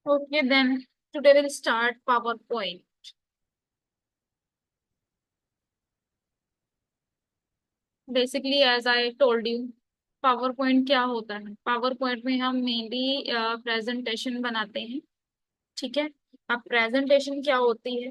Okay, then today we'll start PowerPoint. Basically, as I told you, power point क्या होता है? Power point में हम मेनली प्रेजेंटेशन बनाते हैं। ठीक है। अब प्रेजेंटेशन क्या होती है?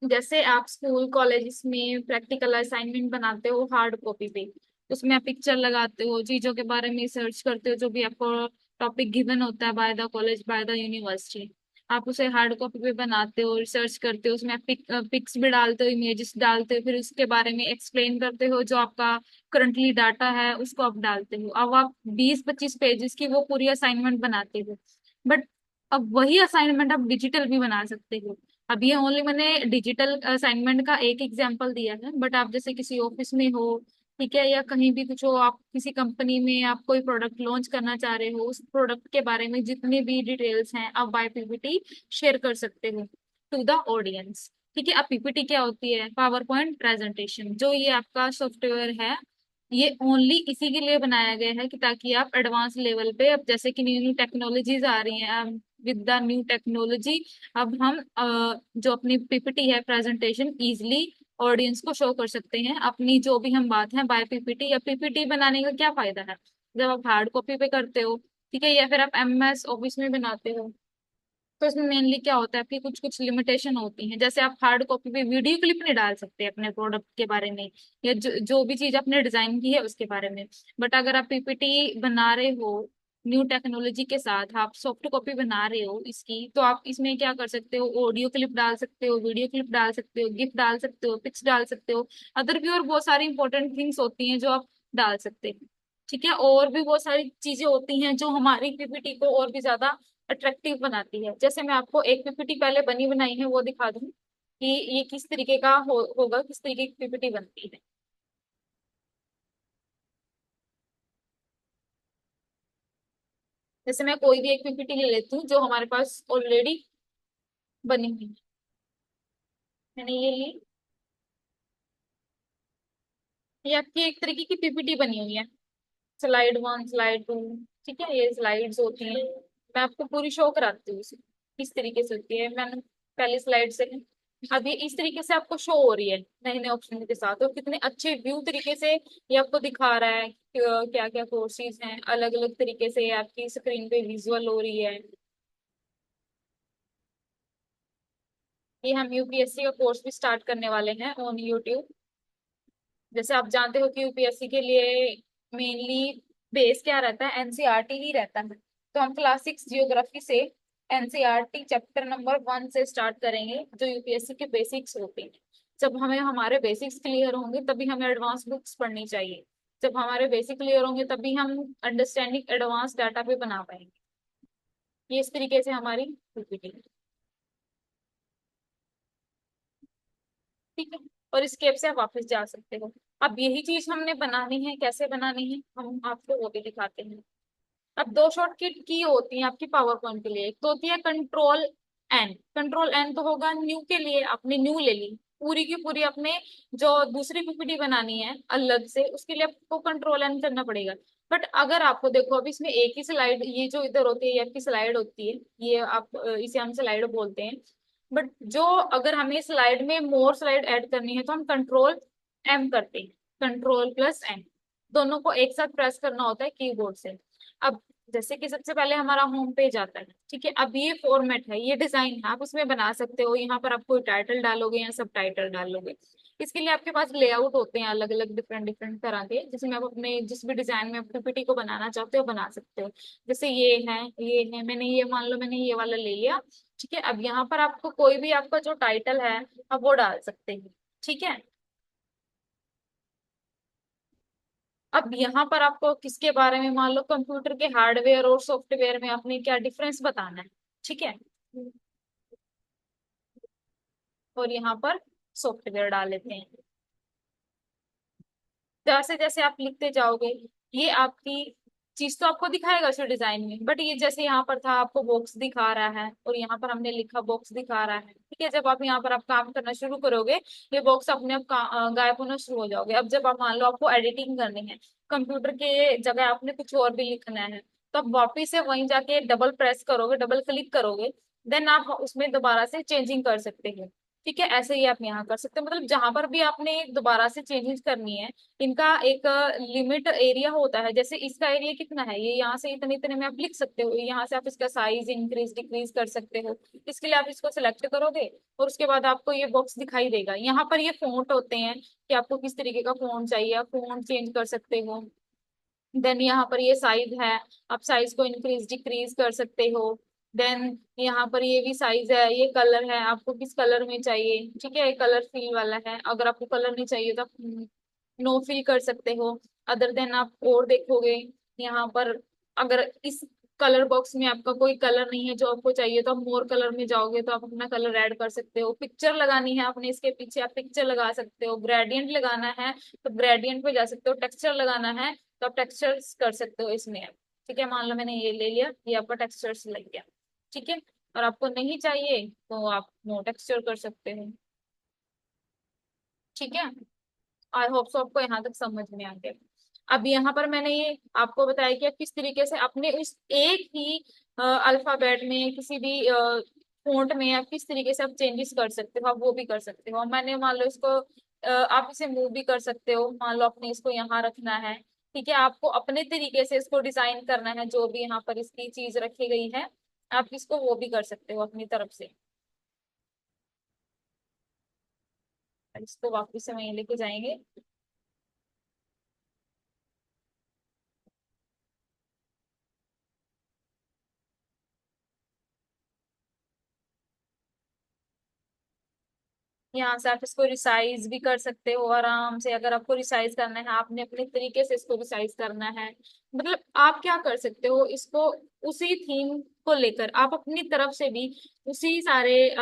जैसे आप स्कूल कॉलेजेस में प्रैक्टिकल असाइनमेंट बनाते हो हार्ड कॉपी पे, उसमें आप पिक्चर लगाते हो, चीजों के बारे में सर्च करते हो, जो भी आपको टॉपिक गिवन होता है by the college by the university, आप उसे हार्ड कॉपी पे बनाते हो, रिसर्च करते हो, उसमें आप पिक्स भी डालते हो, इमेजेस डालते हो, फिर उसके बारे में एक्सप्लेन करते हो, जो आपका करंटली डाटा है उसको आप डालते हो। अब आप 20-25 पेजेस की वो पूरी असाइनमेंट बनाते हो। बट अब वही असाइनमेंट आप डिजिटल भी बना सकते हो। अब ये ओनली मैंने डिजिटल असाइनमेंट का एक एग्जांपल दिया है, बट आप जैसे किसी ऑफिस में हो, ठीक है, या कहीं भी कुछ हो, आप किसी कंपनी में आप कोई प्रोडक्ट लॉन्च करना चाह रहे हो, उस प्रोडक्ट के बारे में जितनी भी डिटेल्स हैं आप बाय पीपीटी शेयर कर सकते हो टू द ऑडियंस। ठीक है। अब पीपीटी क्या होती है? Power point presentation. जो ये आपका सॉफ्टवेयर है, ये ओनली इसी के लिए बनाया गया है कि ताकि आप एडवांस लेवल पे, अब जैसे कि न्यू न्यू टेक्नोलॉजीज आ रही हैं, विद द न्यू टेक्नोलॉजी अब हम जो अपनी पीपीटी है प्रेजेंटेशन इजिली ऑडियंस को शो कर सकते हैं अपनी जो भी हम बात है बाय पीपीटी। या पीपीटी बनाने का क्या फायदा है? जब आप हार्ड कॉपी पे करते हो, ठीक है, या फिर आप एमएस ऑफिस में बनाते हो, तो इसमें मेनली क्या होता है, आपकी कुछ कुछ लिमिटेशन होती हैं। जैसे आप हार्ड कॉपी पे वीडियो क्लिप नहीं डाल सकते अपने प्रोडक्ट के बारे में, या जो भी चीज आपने डिजाइन की है उसके बारे में। बट अगर आप पीपीटी बना रहे हो न्यू टेक्नोलॉजी के साथ, आप सॉफ्ट कॉपी बना रहे हो इसकी, तो आप इसमें क्या कर सकते हो? ऑडियो क्लिप डाल सकते हो, वीडियो क्लिप डाल सकते हो, गिफ डाल सकते हो, पिक्स डाल सकते हो, अदर भी और बहुत सारी इंपॉर्टेंट थिंग्स होती हैं जो आप डाल सकते हैं। ठीक है। और भी बहुत सारी चीजें होती हैं जो हमारी पीपीटी को और भी ज्यादा अट्रैक्टिव बनाती है। जैसे मैं आपको एक पीपीटी पहले बनी बनाई है वो दिखा दूं कि ये किस तरीके का होगा, किस तरीके की पीपीटी बनती है। जैसे मैं कोई भी एक पीपीटी ले लेती हूँ जो हमारे पास ऑलरेडी बनी हुई है। मैंने ये ली, ये आपकी एक तरीके की पीपीटी बनी हुई है। स्लाइड 1, स्लाइड 2, ठीक है, ये स्लाइड्स होती हैं। मैं आपको पूरी शो कराती हूँ इसे किस तरीके से होती है। मैंने पहली स्लाइड से, अब ये इस तरीके से आपको शो हो रही है नए नए ऑप्शन के साथ, और कितने अच्छे व्यू तरीके से ये आपको दिखा रहा है क्या क्या कोर्सेज हैं, अलग अलग तरीके से आपकी स्क्रीन पे विजुअल हो रही है। ये हम यूपीएससी का कोर्स भी स्टार्ट करने वाले हैं ऑन यूट्यूब। जैसे आप जानते हो कि यूपीएससी के लिए मेनली बेस क्या रहता है? एनसीईआरटी ही रहता है। तो हम क्लास 6 जियोग्राफी से एनसीईआरटी चैप्टर नंबर 1 से स्टार्ट करेंगे, जो यूपीएससी के बेसिक्स होते हैं। जब हमें हमारे बेसिक्स क्लियर होंगे तभी हमें एडवांस बुक्स पढ़नी चाहिए। जब हमारे बेसिक क्लियर होंगे तभी हम अंडरस्टैंडिंग एडवांस डाटा पे बना पाएंगे। ये इस तरीके से हमारी पीपीटी, ठीक है। और स्केप से आप वापस जा सकते हो। अब यही चीज हमने बनानी है, कैसे बनानी है हम आपको वो भी दिखाते हैं। अब दो शॉर्टकट की होती है आपकी पावर पॉइंट के लिए। एक तो होती है कंट्रोल एन। कंट्रोल एन तो होगा न्यू के लिए, आपने न्यू ले ली पूरी की पूरी, अपने जो दूसरी पीपीटी बनानी है अलग से, उसके लिए आपको कंट्रोल एन करना पड़ेगा। बट अगर आपको देखो अभी इसमें एक ही स्लाइड, ये जो इधर होती है ये आपकी स्लाइड होती है, ये आप इसे हम स्लाइड बोलते हैं। बट जो अगर हमें स्लाइड में मोर स्लाइड ऐड करनी है तो हम कंट्रोल एम करते हैं, कंट्रोल प्लस एम, दोनों को एक साथ प्रेस करना होता है कीबोर्ड से। अब जैसे कि सबसे पहले हमारा होम पेज आता है, ठीक है। अब ये फॉर्मेट है, ये डिजाइन है, आप उसमें बना सकते हो। यहाँ पर आप कोई टाइटल डालोगे या सब टाइटल डालोगे, इसके लिए आपके पास लेआउट होते हैं अलग अलग डिफरेंट डिफरेंट तरह के, जिसमें आप अपने जिस भी डिजाइन में आप पीपीटी को बनाना चाहते हो बना सकते हो। जैसे ये है, मैंने ये मान लो मैंने ये वाला ले लिया, ठीक है। अब यहाँ पर आपको कोई भी आपका जो टाइटल है आप वो डाल सकते हैं, ठीक है। अब यहाँ पर आपको किसके बारे में, मान लो कंप्यूटर के हार्डवेयर और सॉफ्टवेयर में आपने क्या डिफरेंस बताना है, ठीक है। और यहाँ पर सॉफ्टवेयर डाल लेते हैं। जैसे जैसे आप लिखते जाओगे ये आपकी चीज तो आपको दिखाएगा उस डिजाइन में, बट ये जैसे यहाँ पर था आपको बॉक्स दिखा रहा है, और यहाँ पर हमने लिखा बॉक्स दिखा रहा है, ठीक है। जब आप यहाँ पर आप काम करना शुरू करोगे ये बॉक्स अपने आप गायब होना शुरू हो जाओगे। अब जब आप मान लो आपको एडिटिंग करनी है, कंप्यूटर के जगह आपने कुछ और भी लिखना है, तो आप वापिस से वहीं जाके डबल प्रेस करोगे, डबल क्लिक करोगे, देन आप उसमें दोबारा से चेंजिंग कर सकते हो। ठीक है, ऐसे ही आप यहाँ कर सकते हो। मतलब जहां पर भी आपने दोबारा से चेंजेस करनी है, इनका एक लिमिट एरिया होता है। जैसे इसका एरिया कितना है, ये यहाँ से इतने इतने में आप लिख सकते हो, यहाँ से आप इसका साइज इंक्रीज डिक्रीज कर सकते हो। इसके लिए आप इसको सिलेक्ट करोगे और उसके बाद आपको ये बॉक्स दिखाई देगा। यहाँ पर ये फॉन्ट होते हैं कि आपको किस तरीके का फॉन्ट चाहिए, आप फॉन्ट चेंज कर सकते हो। देन यहाँ पर ये साइज है, आप साइज को इंक्रीज डिक्रीज कर सकते हो। देन यहाँ पर ये भी साइज है, ये कलर है, आपको किस कलर में चाहिए। ठीक है, ये कलर फिल वाला है, अगर आपको कलर नहीं चाहिए तो आप नो फिल कर सकते हो। अदर देन आप और देखोगे यहाँ पर, अगर इस कलर बॉक्स में आपका कोई कलर नहीं है जो आपको चाहिए, तो आप मोर कलर में जाओगे तो आप अपना कलर ऐड कर सकते हो। पिक्चर लगानी है आपने इसके पीछे, आप पिक्चर लगा सकते हो। ग्रेडियंट लगाना है तो ग्रेडियंट पे जा सकते हो। टेक्सचर लगाना है तो आप टेक्सचर्स कर सकते हो इसमें। ठीक है, मान लो मैंने ये ले लिया, ये आपका टेक्सचर्स लग गया। ठीक है, और आपको नहीं चाहिए तो आप नो टेक्सचर कर सकते हो। ठीक है, आई होप सो आपको यहाँ तक समझ में आ गया। अब यहाँ पर मैंने ये आपको बताया कि आप किस तरीके से अपने उस एक ही अल्फाबेट में किसी भी फॉन्ट में आप किस तरीके से आप चेंजेस कर सकते हो, आप वो भी कर सकते हो। मैंने मान लो इसको आप इसे मूव भी कर सकते हो। मान लो आपने इसको यहाँ रखना है, ठीक है, आपको अपने तरीके से इसको डिजाइन करना है, जो भी यहाँ पर इसकी चीज रखी गई है आप इसको वो भी कर सकते हो अपनी तरफ से। इसको वापस से वहीं लेके जाएंगे। यहाँ से आप इसको रिसाइज भी कर सकते हो आराम से। अगर आपको रिसाइज करना है, आपने अपने तरीके से इसको रिसाइज करना है, मतलब आप क्या कर सकते हो इसको, उसी थीम को लेकर आप अपनी तरफ से भी उसी सारे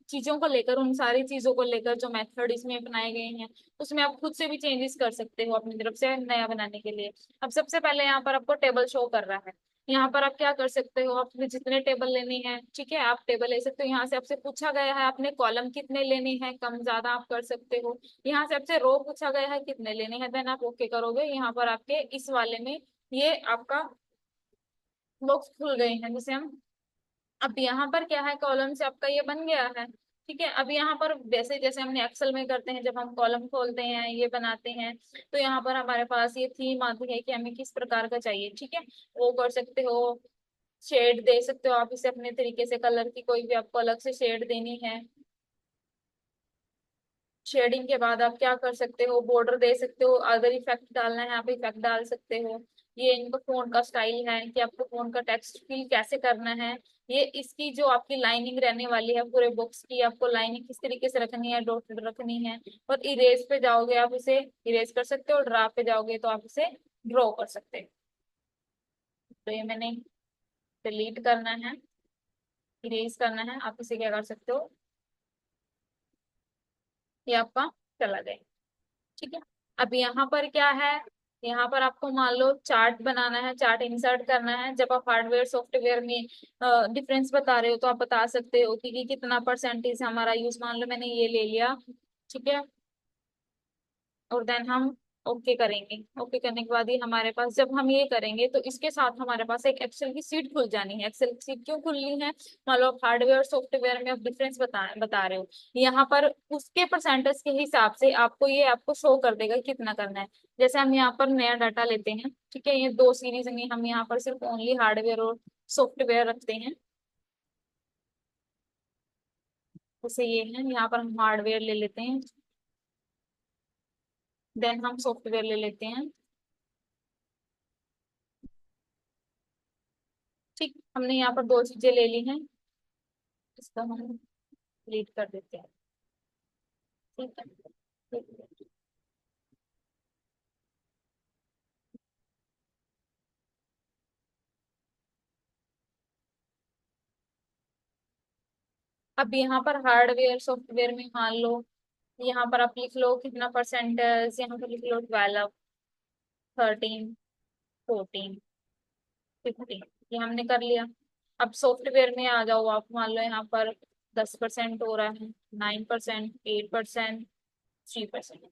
चीजों को लेकर, उन सारी चीजों को लेकर जो मेथड इसमें अपनाए गए हैं, उसमें आप खुद से भी चेंजेस कर सकते हो अपनी तरफ से नया बनाने के लिए। अब सबसे पहले यहाँ पर आपको टेबल शो कर रहा है। यहाँ पर आप क्या कर सकते हो, आपने जितने टेबल लेने हैं, ठीक है, आप टेबल ले सकते हो। यहाँ से आपसे पूछा गया है आपने कॉलम कितने लेने हैं, कम ज्यादा आप कर सकते हो। यहाँ से आपसे रो पूछा गया है कितने लेने हैं, देन आप ओके करोगे। यहाँ पर आपके इस वाले में ये आपका बॉक्स खुल गए हैं। जैसे हम, अब यहाँ पर क्या है, कॉलम से आपका ये बन गया है। ठीक है, अब यहाँ पर वैसे जैसे हमने एक्सेल में करते हैं, जब हम कॉलम खोलते हैं ये बनाते हैं, तो यहाँ पर हमारे पास ये थीम आती है कि हमें किस प्रकार का चाहिए। ठीक है, वो कर सकते हो। शेड दे सकते हो आप इसे अपने तरीके से, कलर की कोई भी आपको अलग से शेड देनी है। शेडिंग के बाद आप क्या कर सकते हो, बॉर्डर दे सकते हो। अगर इफेक्ट डालना है आप इफेक्ट डाल सकते हो। ये इनका फोन का स्टाइल है कि आपको फोन का टेक्स्ट फिल कैसे करना है। ये इसकी जो आपकी लाइनिंग रहने वाली है पूरे बुक्स की, आपको लाइनिंग किस तरीके से रखनी है, डॉटेड रखनी है। और इरेज पे जाओगे आप इसे इरेज कर सकते हो, ड्रा पे जाओगे तो आप इसे ड्रॉ कर सकते हो। तो ये मैंने डिलीट करना है, इरेज करना है, आप इसे क्या कर सकते हो, ये आपका चला गया। ठीक है, अब यहाँ पर क्या है, यहाँ पर आपको मान लो चार्ट बनाना है, चार्ट इंसर्ट करना है। जब आप हार्डवेयर सॉफ्टवेयर में डिफरेंस बता रहे हो तो आप बता सकते हो कि कितना परसेंटेज हमारा यूज, मान लो मैंने ये ले लिया। ठीक है, और देन हम ओके करेंगे। ओके करने के बाद ये हमारे पास, जब हम ये करेंगे तो इसके साथ हमारे पास एक एक्सेल की सीट खुल जानी है। एक्सेल की सीट क्यों खुलनी है, मान लो आप हार्डवेयर और सॉफ्टवेयर में आप डिफरेंस बता रहे हो, यहाँ पर उसके परसेंटेज के हिसाब से आपको ये आपको शो कर देगा कि कितना करना है। जैसे हम यहाँ पर नया डाटा लेते हैं, ठीक है, ये दो सीरीज में हम यहाँ पर सिर्फ ओनली हार्डवेयर और सॉफ्टवेयर रखते हैं। जैसे ये है, यहाँ पर हम हार्डवेयर ले लेते हैं, देन हम सॉफ्टवेयर ले लेते हैं। ठीक, हमने यहाँ पर दो चीजें ले ली हैं, इसको हम डिलीट कर देते हैं। ठीक है, ठीक है। अब यहाँ पर हार्डवेयर सॉफ्टवेयर में मान लो, यहाँ पर आप लिख लो कितना परसेंटेज, यहाँ पर लिख लो 12, 13, 14, 15, ये हमने कर लिया। अब सॉफ्टवेयर में आ जाओ आप, मान लो यहाँ पर 10% हो रहा है, 9%, 8%, 3%।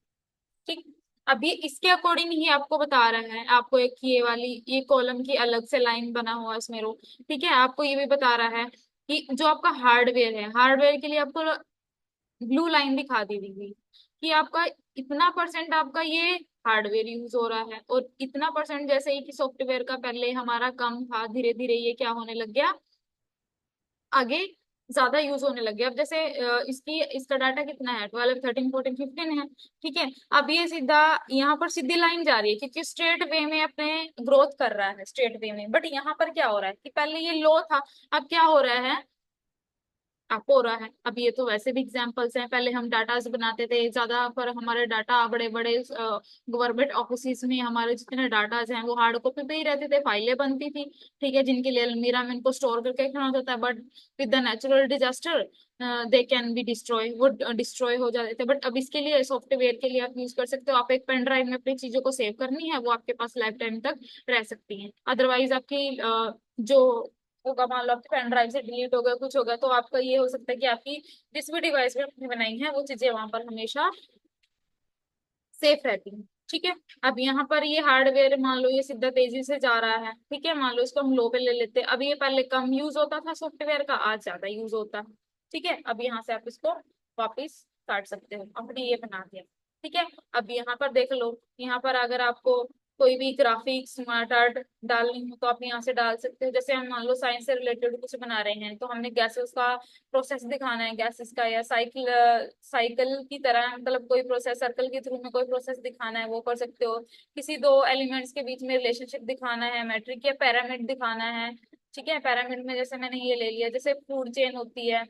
ठीक, अब ये इसके अकॉर्डिंग ही आपको बता रहा है, आपको एक ये वाली ये कॉलम की अलग से लाइन बना हुआ है इसमें रो, ठीक है। आपको ये भी बता रहा है कि जो आपका हार्डवेयर है, हार्डवेयर के लिए आपको ब्लू लाइन दिखा दी गई कि आपका इतना परसेंट आपका ये हार्डवेयर यूज हो रहा है, और इतना परसेंट जैसे ही कि सॉफ्टवेयर का पहले हमारा कम था, धीरे धीरे ये क्या होने लग गया, आगे ज्यादा यूज होने लग गया। अब जैसे इसका डाटा कितना है, 12 13 14 15 है, ठीक है। अब ये सीधा यहाँ पर सीधी लाइन जा रही है क्योंकि स्ट्रेट वे में अपने ग्रोथ कर रहा है स्ट्रेट वे में। बट यहाँ पर क्या हो रहा है कि पहले ये लो था, अब क्या हो रहा है, अप हो रहा है। अब ये तो वैसे भी एग्जांपल्स हैं, पहले हम डाटाज बनाते थे ज्यादा, पर हमारे डाटा बड़े बड़े गवर्नमेंट ऑफिस में हमारे जितने डाटाज हैं वो हार्ड कॉपी पे ही रहते थे, फाइलें बनती थी, ठीक है, जिनके लिए अलमीरा में इनको स्टोर करके रखना होता था। But with the natural disaster they can be destroy, वो डिस्ट्रॉय हो जाते थे। बट अब इसके लिए सॉफ्टवेयर के लिए आप यूज कर सकते हो, आप एक पेन ड्राइव में अपनी चीजों को सेव करनी है, वो आपके पास लाइफ टाइम तक रह सकती है। अदरवाइज आपकी जो होगा, मान लो आपके पेन ड्राइव से डिलीट हो गया, कुछ हो गया, तो आपका ये हो सकता है कि आपकी जिस भी डिवाइस में आपने बनाई है वो चीजें वहां पर हमेशा सेफ रहती हैं, ठीक है। अब यहाँ पर ये हार्डवेयर मान लो ये सीधा तेजी से जा रहा है, ठीक है, मान लो इसको हम लो पे ले लेते हैं। अब ये पहले कम यूज होता था सॉफ्टवेयर का, आज ज्यादा यूज होता है, ठीक है। अब यहाँ से आप इसको वापिस काट सकते हो, आपने ये बना दिया, ठीक है। अब यहाँ पर देख लो, यहाँ पर अगर आपको कोई भी ग्राफिक्स स्मार्ट आर्ट डालनी हो तो आप यहाँ से डाल सकते हो। जैसे हम मान लो साइंस से रिलेटेड कुछ बना रहे हैं, तो हमने गैसेस का प्रोसेस दिखाना है, गैसेस का, या साइकिल साइकिल की तरह मतलब कोई प्रोसेस, सर्कल के थ्रू में कोई प्रोसेस दिखाना है, वो कर सकते हो। किसी दो एलिमेंट्स के बीच में रिलेशनशिप दिखाना है, मैट्रिक या पैरामिड दिखाना है, ठीक है। पैरामिड में जैसे मैंने ये ले लिया, जैसे फूड चेन होती है,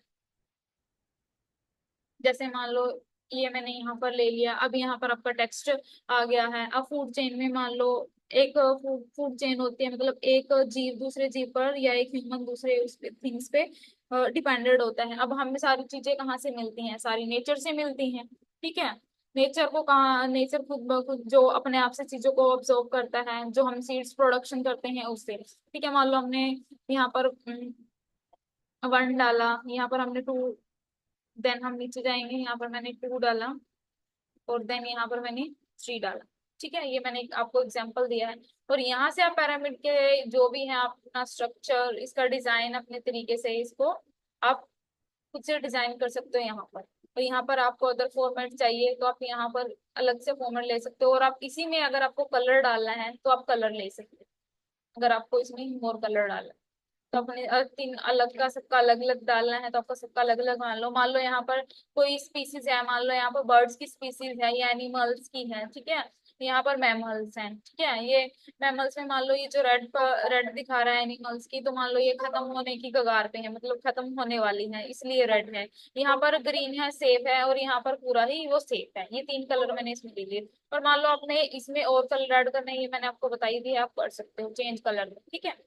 जैसे मान लो ये मैंने यहाँ पर ले लिया। अब यहाँ पर आपका टेक्स्ट आ गया है। अब फूड चेन में मान लो एक फूड फूड चेन होती है, मतलब एक जीव दूसरे जीव पर या एक ह्यूमन दूसरे उस थिंग्स पे डिपेंडेंट होता है। अब हमें सारी चीजें कहाँ से मिलती हैं, सारी नेचर से मिलती हैं, ठीक है। नेचर को कहाँ, नेचर खुद ब खुद जो अपने आप से चीजों को ऑब्जर्व करता है, जो हम सीड्स प्रोडक्शन करते हैं उससे, ठीक है। मान लो हमने यहाँ पर 1 डाला, यहाँ पर हमने 2, देन हम नीचे जाएंगे, यहाँ पर मैंने 2 डाला, और देन यहाँ पर मैंने 3 डाला, ठीक है। ये मैंने आपको एग्जांपल दिया है। और यहाँ से आप पैरामिड के जो भी है, आप अपना स्ट्रक्चर, इसका डिजाइन अपने तरीके से इसको आप खुद से डिजाइन कर सकते हो यहाँ पर। और यहाँ पर आपको अगर फॉर्मेट चाहिए तो आप यहाँ पर अलग से फॉर्मेट ले सकते हो, और आप इसी में अगर आपको कलर डालना है तो आप कलर ले सकते हो, अगर आपको इसमें मोर कलर डालना है तो अपने 3 अलग का सबका अलग अलग डालना है, तो आपको सबका अलग अलग मान लो यहाँ पर कोई स्पीसीज है, मान लो यहाँ पर बर्ड्स की स्पीसीज है या एनिमल्स की है, ठीक है। यहाँ पर मैमल्स हैं, ठीक है। ये मैमल्स में मान लो ये जो रेड दिखा रहा है एनिमल्स की, तो मान लो ये खत्म होने की कगार पे है, मतलब खत्म होने वाली है, इसलिए रेड है। यहाँ पर ग्रीन है, सेफ है, और यहाँ पर पूरा ही वो सेफ है। ये 3 कलर मैंने इसमें ले लिए। और मान लो आपने इसमें और कलर ऐड करना है, ये मैंने आपको बताई दी है, आप कर सकते हो चेंज कलर, ठीक है।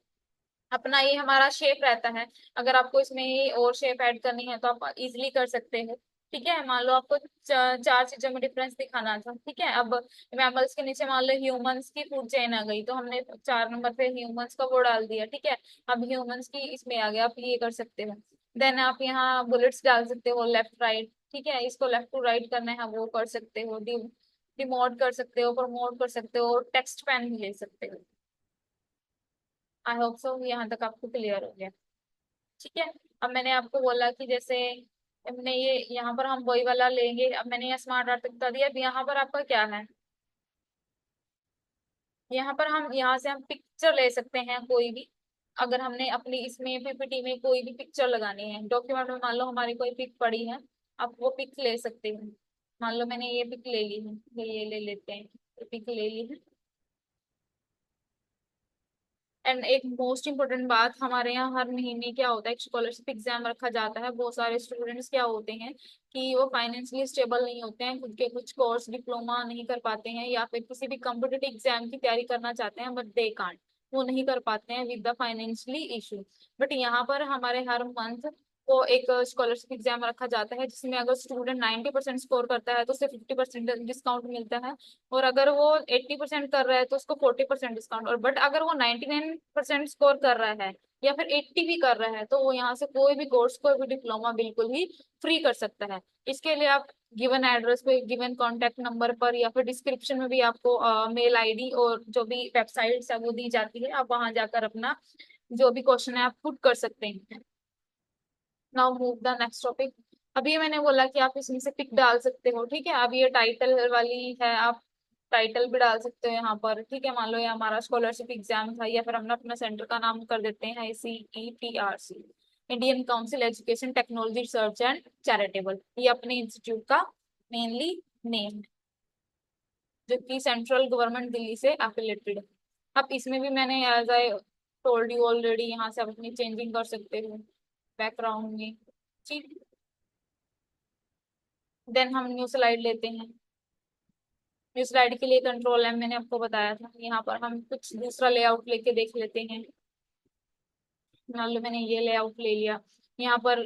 अपना ये हमारा शेप रहता है, अगर आपको इसमें ही और शेप ऐड करनी है तो आप इजिली कर सकते हैं, ठीक है। मान लो आपको 4 चीजों में डिफरेंस दिखाना था, ठीक है। अब मैमल्स के नीचे मान लो ह्यूमंस की फूड चेन आ गई, तो हमने 4 नंबर पे ह्यूमंस का वो डाल दिया, ठीक है। अब ह्यूमंस की इसमें आ गया, आप ये कर सकते हो। देन आप यहाँ बुलेट्स डाल सकते हो, लेफ्ट राइट, ठीक है। इसको लेफ्ट टू राइट करना है, वो कर सकते हो। डिमोट कर सकते हो, प्रमोट कर सकते हो, टेक्स्ट पेन भी ले सकते हो। आई होप सो यहाँ तक आपको क्लियर हो गया, ठीक है। अब मैंने आपको बोला कि जैसे हमने ये यहाँ पर हम वही वाला लेंगे। अब मैंने ये स्मार्ट आर्ट बता दिया। अब यहाँ पर आपका क्या है, यहाँ पर हम यहाँ से हम पिक्चर ले सकते हैं कोई भी। अगर हमने अपनी इसमें पीपीटी में कोई भी पिक्चर लगानी है, डॉक्यूमेंट में मान लो हमारी कोई पिक पड़ी है, आप वो पिक ले सकते हैं। मान लो मैंने ये पिक ले ली है, ये ले लेते हैं, ये पिक ले ली है। एंड एक मोस्ट इम्पोर्टेंट बात, हमारे यहाँ हर महीने क्या होता है, एक स्कॉलरशिप एग्जाम रखा जाता है। बहुत सारे स्टूडेंट्स क्या होते हैं कि वो फाइनेंशियली स्टेबल नहीं होते हैं, खुद के कुछ कोर्स डिप्लोमा नहीं कर पाते हैं, या फिर किसी भी कम्पिटेटिव एग्जाम की तैयारी करना चाहते हैं, बट दे कांट, वो नहीं कर पाते हैं with the financially issue. But यहाँ पर हमारे हर मंथ को एक स्कॉलरशिप एग्जाम रखा जाता है, जिसमें अगर स्टूडेंट 90% स्कोर करता है तो उसे 50% डिस्काउंट मिलता है। और अगर वो 80% कर रहा है तो उसको 40% डिस्काउंट। और बट अगर वो 99% स्कोर कर रहा है या फिर 80 भी कर रहा है, तो वो यहाँ से कोई भी कोर्स, कोई भी डिप्लोमा बिल्कुल ही फ्री कर सकता है। इसके लिए आप गिवन एड्रेस पे, गिवन कॉन्टेक्ट नंबर पर, या फिर डिस्क्रिप्शन में भी आपको मेल आईडी और जो भी वेबसाइट्स है वो दी जाती है, आप वहां जाकर अपना जो भी क्वेश्चन है आप पुट कर सकते हैं। Now move the next topic. अब ये मैंने बोला कि आप इसमें से पिक डाल सकते हो, ठीक है। अब ये टाइटल वाली है, आप टाइटल भी डाल सकते हो यहाँ पर, ठीक है। मान लो ये हमारा स्कॉलरशिप एग्जाम था, या फिर हमने अपना सेंटर का नाम कर देते हैं CETRC, Indian council education technology research and charitable. ये अपने इंस्टीट्यूट का मेनली नेम है, जो कि सेंट्रल गवर्नमेंट दिल्ली से एफिलेटेड है। अब इसमें भी मैंने as I told you already, यहाँ से आप अपनी चेंजिंग कर सकते हो बैकग्राउंड में, ठीक। देन हम न्यू स्लाइड लेते हैं। न्यू स्लाइड के लिए कंट्रोल M मैंने आपको बताया था। यहाँ पर हम कुछ दूसरा लेआउट लेके देख लेते हैं। मान लो मैंने ये लेआउट ले लिया, यहाँ पर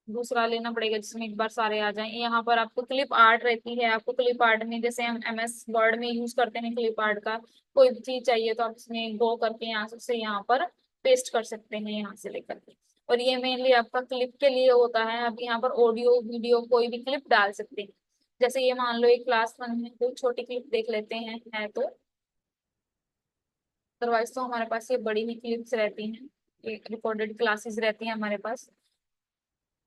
दूसरा लेना पड़ेगा जिसमें एक बार सारे आ जाएं। यहाँ पर आपको क्लिप आर्ट रहती है, आपको क्लिप आर्ट में जैसे हम MS वर्ड में यूज करते हैं क्लिप आर्ट का, कोई भी चीज चाहिए तो आप इसमें गो करके यहाँ से यहाँ पर पेस्ट कर सकते हैं, यहाँ से लेकर के। और ये मेनली आपका क्लिप के लिए होता है। आप यहाँ पर ऑडियो वीडियो कोई भी क्लिप डाल सकते हैं। जैसे ये मान लो एक क्लास 1 में कोई छोटी क्लिप देख लेते हैं, है तो। अदरवाइज तो हमारे पास ये बड़ी ही क्लिप्स रहती हैं, एक रिकॉर्डेड क्लासेस रहती हैं हमारे पास।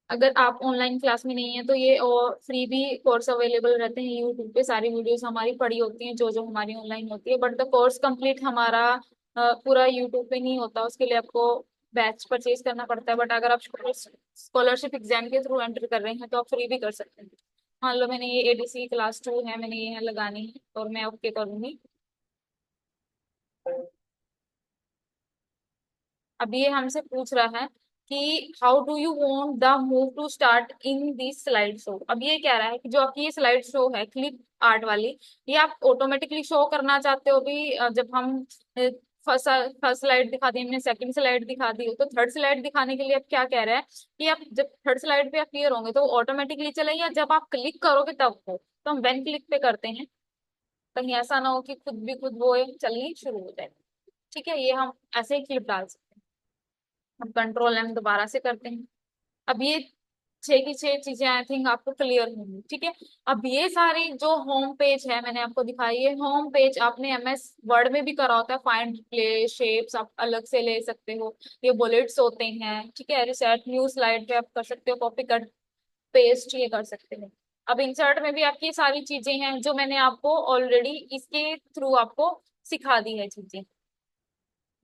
अगर आप ऑनलाइन क्लास में नहीं है तो ये और फ्री भी कोर्स अवेलेबल रहते हैं यूट्यूब पे, सारी वीडियोस हमारी पड़ी होती हैं जो जो हमारी ऑनलाइन होती है। बट द कोर्स कंप्लीट हमारा पूरा यूट्यूब पे नहीं होता, उसके लिए आपको बैच परचेज करना पड़ता है। बट अगर आप स्कॉलरशिप एग्जाम के थ्रू एंटर कर रहे हैं तो आप फ्री भी कर सकते हैं। मान लो मैंने ये ADC क्लास 2 है, मैंने ये यहाँ लगानी है और मैं ओके करूंगी। अब ये हमसे पूछ रहा है कि how do you want the move to start in this slide show. अब ये कह रहा है कि जो आपकी ये स्लाइड शो है क्लिप आर्ट वाली, ये आप ऑटोमेटिकली शो करना चाहते हो भी, जब हम फर्स्ट फर्स्ट स्लाइड दिखा दी, हमने सेकंड स्लाइड दिखा दी, तो थर्ड स्लाइड दिखाने के लिए अब क्या कह रहा है कि आप जब थर्ड स्लाइड पे आप क्लियर होंगे तो ऑटोमेटिकली चलेगी, या जब आप क्लिक करोगे तब हो। तो हम व्हेन क्लिक पे करते हैं, कहीं ऐसा ना हो कि खुद भी खुद वो चलनी शुरू हो जाए, ठीक है। ये हम ऐसे ही क्लिप डाल सकते हैं। हम कंट्रोल M दोबारा से करते हैं। अब ये 6 की 6 चीजें आई थिंक आपको क्लियर होंगी, ठीक है। अब ये सारी जो होम पेज है मैंने आपको दिखाई है, होम पेज आपने MS वर्ड में भी करा होता है, फाइंड प्लेस शेप्स आप अलग से ले सकते हो, ये बुलेट्स होते हैं, ठीक है। रिसेट न्यू स्लाइड पे आप कर सकते हो, कॉपी कट पेस्ट ये कर सकते हो। अब इंसर्ट में भी आपकी सारी चीजें हैं जो मैंने आपको ऑलरेडी इसके थ्रू आपको सिखा दी है चीजें।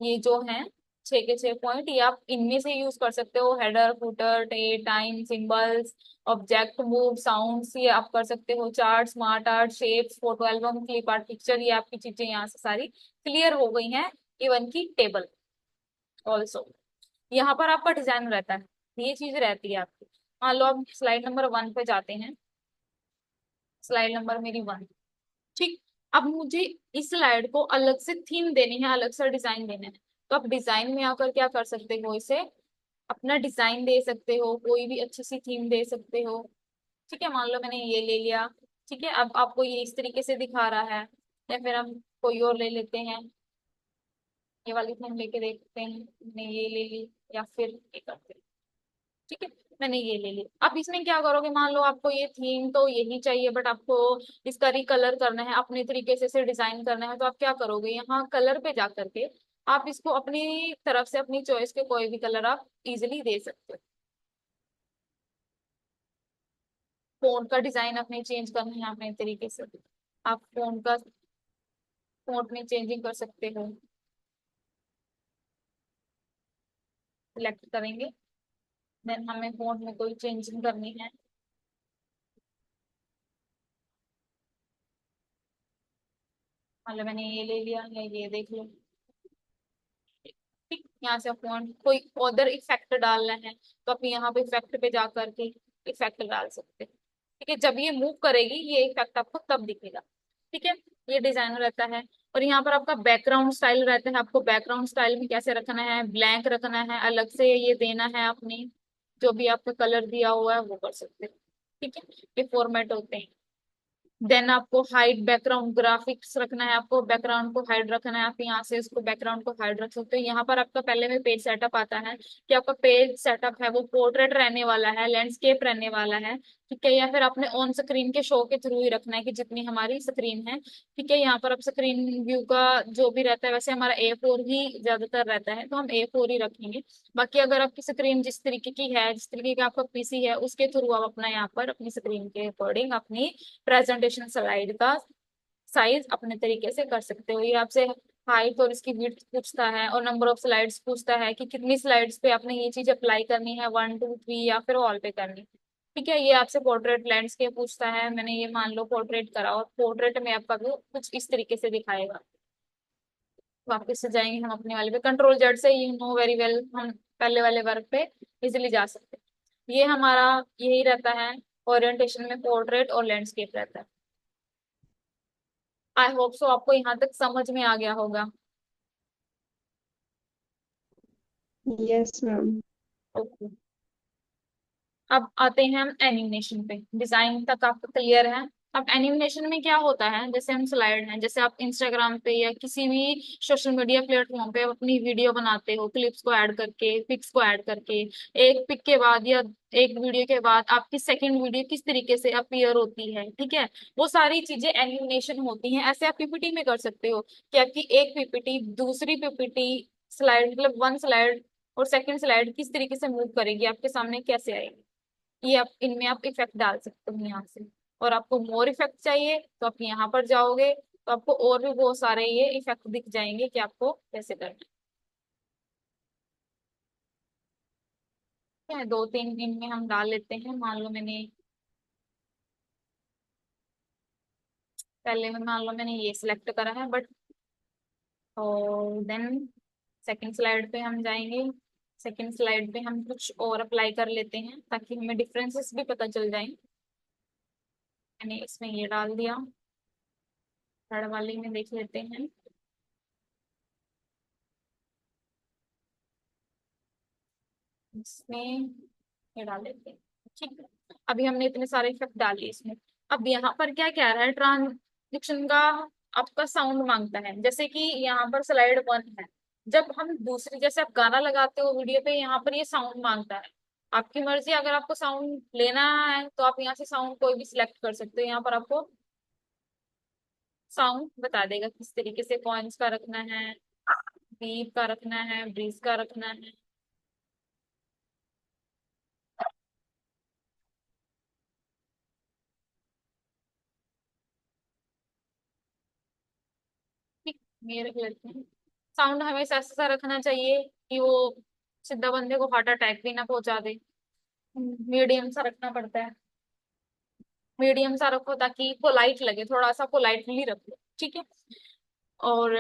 ये जो है 6 के 6 पॉइंट, ये आप इनमें से यूज कर सकते हो। Header footer date time symbols object move sounds, ये आप कर सकते हो। Chart smart art shapes photo album clip art picture, ये आपकी चीजें यहाँ से सारी क्लियर हो गई हैं। इवन की टेबल ऑल्सो, यहाँ पर आपका डिजाइन रहता है, ये चीज रहती है आपकी। मान लो आप स्लाइड नंबर 1 पे जाते हैं, स्लाइड नंबर मेरी 1, ठीक। अब मुझे इस स्लाइड को अलग से थीम देनी है, अलग से डिजाइन देना है, तो आप डिजाइन में आकर क्या कर सकते हो, इसे अपना डिजाइन दे सकते हो, कोई भी अच्छी सी थीम दे सकते हो, ठीक है। मान लो मैंने ये ले लिया, ठीक है। अब आपको ये इस तरीके से दिखा रहा है, या फिर हम कोई और ले लेते हैं, ये वाली थीम लेके देखते हैं। मैंने ये ले ली, या फिर ये करते हैं, ठीक है। मैंने ये ले ली। अब इसमें क्या करोगे, मान लो आपको ये थीम तो यही चाहिए, बट आपको इसका रिकलर करना है, अपने तरीके से इसे डिजाइन करना है, तो आप क्या करोगे, यहाँ कलर पे जा करके आप इसको अपनी तरफ से अपनी चॉइस के कोई भी कलर आप इजिली दे सकते हो। फोंट का डिजाइन अपने चेंज करना है अपने तरीके से, आप फोंट में चेंजिंग कर सकते हो। सिलेक्ट करेंगे, देन हमें फोंट में कोई चेंजिंग करनी है। मान लो मैंने ये ले लिया, या ये देख लो, ठीक। यहाँ से फोन कोई अदर इफेक्ट डालना है तो आप यहाँ पे इफेक्ट पे जा करके इफेक्ट डाल सकते हैं, ठीक है। जब ये मूव करेगी ये इफेक्ट आपको तब दिखेगा, ठीक है। ये डिजाइन रहता है। और यहाँ पर आपका बैकग्राउंड स्टाइल रहता है, आपको बैकग्राउंड स्टाइल में कैसे रखना है, ब्लैंक रखना है, अलग से ये देना है अपने, जो भी आपका कलर दिया हुआ है वो कर सकते हैं, ठीक है। ये फॉर्मेट होते हैं। देन आपको हाइड बैकग्राउंड ग्राफिक्स रखना है, आपको बैकग्राउंड को हाइड रखना है, आप यहाँ से उसको बैकग्राउंड को हाइड रख सकते हो। यहाँ पर आपका पहले में पेज सेटअप आता है कि आपका पेज सेटअप है वो पोर्ट्रेट रहने वाला है, लैंडस्केप रहने वाला है, ठीक है, या फिर आपने ऑन स्क्रीन के शो के थ्रू ही रखना है कि जितनी हमारी स्क्रीन है, ठीक है। यहाँ पर आप स्क्रीन व्यू का जो भी रहता है, वैसे हमारा A4 ही ज्यादातर रहता है तो हम A4 ही रखेंगे। बाकी अगर आपकी स्क्रीन जिस तरीके की है, जिस तरीके का आपका पीसी है, उसके थ्रू आप अपना यहाँ पर अपनी स्क्रीन के अकॉर्डिंग अपनी प्रेजेंटेशन स्लाइड का साइज अपने तरीके से कर सकते हो। ये आपसे हाइट और इसकी विड्थ पूछता है और नंबर ऑफ स्लाइड्स पूछता है कि कितनी स्लाइड्स पे आपने ये चीज अप्लाई करनी है, 1 2 3 या फिर ऑल पे करनी है, ठीक है। ये आपसे पोर्ट्रेट लैंडस्केप पूछता है, मैंने ये मान लो पोर्ट्रेट करा और पोर्ट्रेट में आपका व्यू कुछ इस तरीके से दिखाएगा। वापस से जाएंगे हम अपने वाले पे, कंट्रोल जेड से, यू नो वेरी वेल, हम पहले वाले वर्क पे इजिली जा सकते हैं। ये हमारा यही रहता है, ओरिएंटेशन में पोर्ट्रेट और लैंडस्केप रहता है। आई होप सो आपको यहाँ तक समझ में आ गया होगा। Yes ma'am. ओके, अब आते हैं हम एनिमेशन पे। डिजाइन तक आपको क्लियर है। अब एनिमेशन में क्या होता है, जैसे हम स्लाइड हैं, जैसे आप इंस्टाग्राम पे या किसी भी सोशल मीडिया प्लेटफॉर्म पे अपनी वीडियो बनाते हो, क्लिप्स को ऐड करके, पिक्स को ऐड करके, एक पिक के बाद या एक वीडियो के बाद आपकी सेकंड वीडियो किस तरीके से अपीयर होती है, ठीक है, वो सारी चीजें एनिमेशन होती हैं। ऐसे आप पीपीटी में कर सकते हो कि आपकी एक पीपीटी दूसरी पीपीटी स्लाइड, मतलब वन स्लाइड और सेकंड स्लाइड किस तरीके से मूव करेगी, आपके सामने कैसे आएगी। ये आप इनमें आप इफेक्ट डाल सकते हो यहाँ से। और आपको मोर इफेक्ट चाहिए तो आप यहाँ पर जाओगे तो आपको और भी बहुत सारे ये इफेक्ट दिख जाएंगे कि आपको कैसे करना है। क्या है, 2 3 दिन में हम डाल लेते हैं। मान लो मैंने पहले में मान लो मैंने ये सिलेक्ट करा है बट, और देन सेकंड स्लाइड पे हम जाएंगे। सेकंड स्लाइड पे हम कुछ और अप्लाई कर लेते हैं ताकि हमें डिफरेंसेस भी पता चल जाए। मैंने इसमें ये डाल दिया, थर्ड वाले में देख लेते हैं। इसमें ये डाल देते हैं, ठीक है। अभी हमने इतने सारे इफेक्ट डाले इसमें। अब यहाँ पर क्या कह रहा है, ट्रांजिशन का आपका साउंड मांगता है। जैसे कि यहाँ पर स्लाइड 1 है, जब हम दूसरी, जैसे आप गाना लगाते हो वीडियो पे, यहाँ पर ये साउंड मांगता है। आपकी मर्जी, अगर आपको साउंड लेना है तो आप यहाँ से साउंड कोई भी सिलेक्ट कर सकते हो। यहाँ पर आपको साउंड बता देगा किस तरीके से, कॉइन्स का रखना है, बीप का रखना है, ब्रीज का रखना है। ठीक, ये रख लेते हैं। साउंड हमेशा ऐसा रखना चाहिए कि वो सीधा बंदे को हार्ट अटैक भी ना पहुंचा दे। मीडियम सा रखना पड़ता है, मीडियम सा रखो ताकि पोलाइट लगे, थोड़ा सा पोलाइटली रखो, ठीक है। और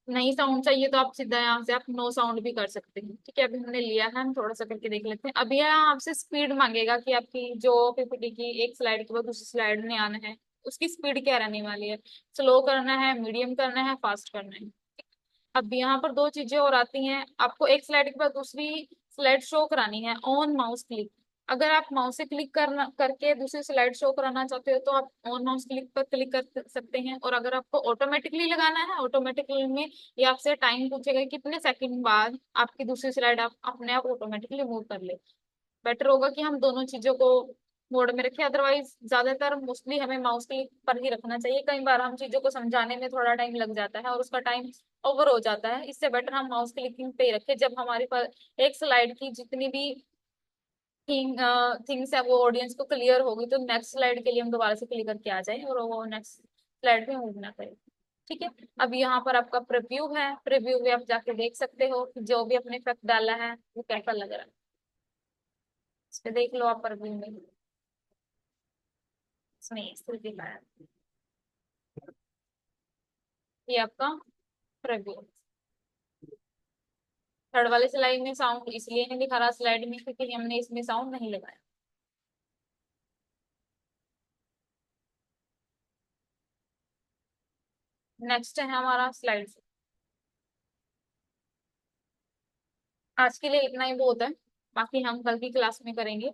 नहीं साउंड चाहिए तो आप सीधा यहाँ से आप नो साउंड भी कर सकते हैं, ठीक है। अभी हमने लिया है, हम थोड़ा सा करके देख लेते हैं। अभी यहाँ आपसे स्पीड मांगेगा कि आपकी जो पीपीटी की एक स्लाइड के बाद दूसरी स्लाइड में आना है, उसकी स्पीड क्या रहने वाली है, स्लो करना है, मीडियम करना है, फास्ट करना है। अब यहाँ पर दो चीजें और आती हैं, आपको एक स्लाइड के बाद दूसरी स्लाइड शो करानी है ऑन माउस क्लिक। अगर आप माउस से क्लिक करना करके दूसरी स्लाइड शो कराना चाहते हो तो आप ऑन माउस क्लिक पर क्लिक कर सकते हैं। और अगर आपको ऑटोमेटिकली लगाना है, ऑटोमेटिकली में ये आपसे टाइम पूछेगा कि कितने सेकंड बाद आपकी दूसरी स्लाइड आप अपने आप ऑटोमेटिकली मूव कर ले। बेटर होगा कि हम दोनों चीजों को मोड में रखें, अदरवाइज ज्यादातर मोस्टली हमें माउस क्लिक पर ही रखना चाहिए। कई बार हम चीजों को समझाने में थोड़ा टाइम लग जाता है और उसका टाइम ओवर हो जाता है। इससे बेटर हम माउस क्लिकिंग पे ही रखें। जब हमारे पास एक स्लाइड की जितनी भी थिंग्स है वो ऑडियंस को क्लियर होगी तो नेक्स्ट स्लाइड के लिए हम दोबारा से क्लिक करके आ जाए और वो नेक्स्ट स्लाइड पे मूव ना करें, ठीक है। अब यहाँ पर आपका प्रीव्यू है, प्रीव्यू में आप जाके देख सकते हो कि जो भी अपने इफेक्ट डाला है वो कैसा लग रहा है। इस पे देख लो आप प्रीव्यू में, इसमें इस तरीके का है। ये आपका प्रीव्यू। थर्ड वाले स्लाइड में साउंड इसलिए नहीं दिखा रहा स्लाइड में क्योंकि हमने इसमें साउंड नहीं लगाया। नेक्स्ट है हमारा स्लाइड। आज के लिए इतना ही बहुत है, बाकी हम कल की क्लास में करेंगे।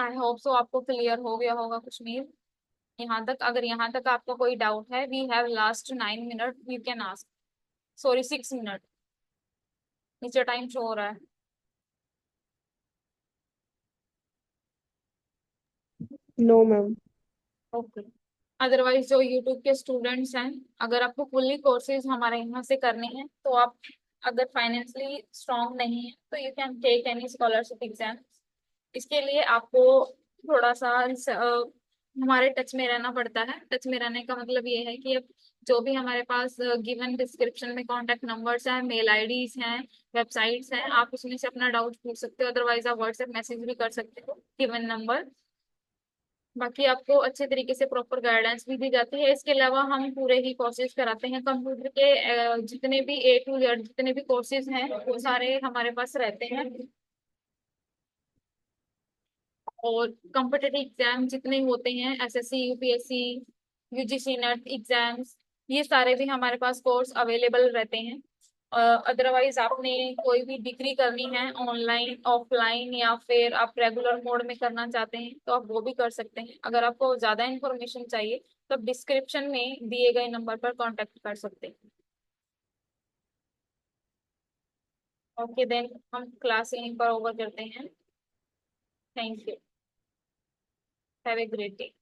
आई होप सो आपको क्लियर हो गया होगा कश्मीर यहाँ तक। अगर यहाँ तक आपको कोई डाउट है, we have last 9 minute, you can ask. Sorry, 6 minute, नीचे टाइम शो हो रहा है। No ma'am. ओके। अदरवाइज जो यूट्यूब के स्टूडेंट्स हैं, अगर आपको फुल्ली कोर्सेज हमारे यहाँ से करने हैं तो आप, अगर फाइनेंशियली स्ट्रांग नहीं है तो you can take any scholarship exam. इसके लिए आपको थोड़ा सा हमारे टच में रहना पड़ता है। टच में रहने का मतलब ये है कि अब जो भी हमारे पास गिवन डिस्क्रिप्शन में कॉन्टेक्ट नंबर्स हैं, मेल आईडीज हैं, वेबसाइट्स हैं, आप उसमें से अपना डाउट पूछ सकते हो। अदरवाइज आप व्हाट्सएप मैसेज भी कर सकते हो गिवन नंबर। बाकी आपको अच्छे तरीके से प्रॉपर गाइडेंस भी दी जाती है। इसके अलावा हम पूरे ही कोर्सेज कराते हैं कंप्यूटर के। जितने भी A to Z जितने भी कोर्सेज हैं वो सारे हमारे पास रहते हैं। और कॉम्पिटिटिव एग्जाम जितने होते हैं, SSC, UPSC, UGC net exams, ये सारे भी हमारे पास कोर्स अवेलेबल रहते हैं। अदरवाइज आपने कोई भी डिग्री करनी है ऑनलाइन ऑफलाइन, या फिर आप रेगुलर मोड में करना चाहते हैं तो आप वो भी कर सकते हैं। अगर आपको ज्यादा इन्फॉर्मेशन चाहिए तो आप डिस्क्रिप्शन में दिए गए नंबर पर कांटेक्ट कर सकते हैं। ओके देन, हम क्लास यहीं पर ओवर करते हैं। Thank you. Have a great day.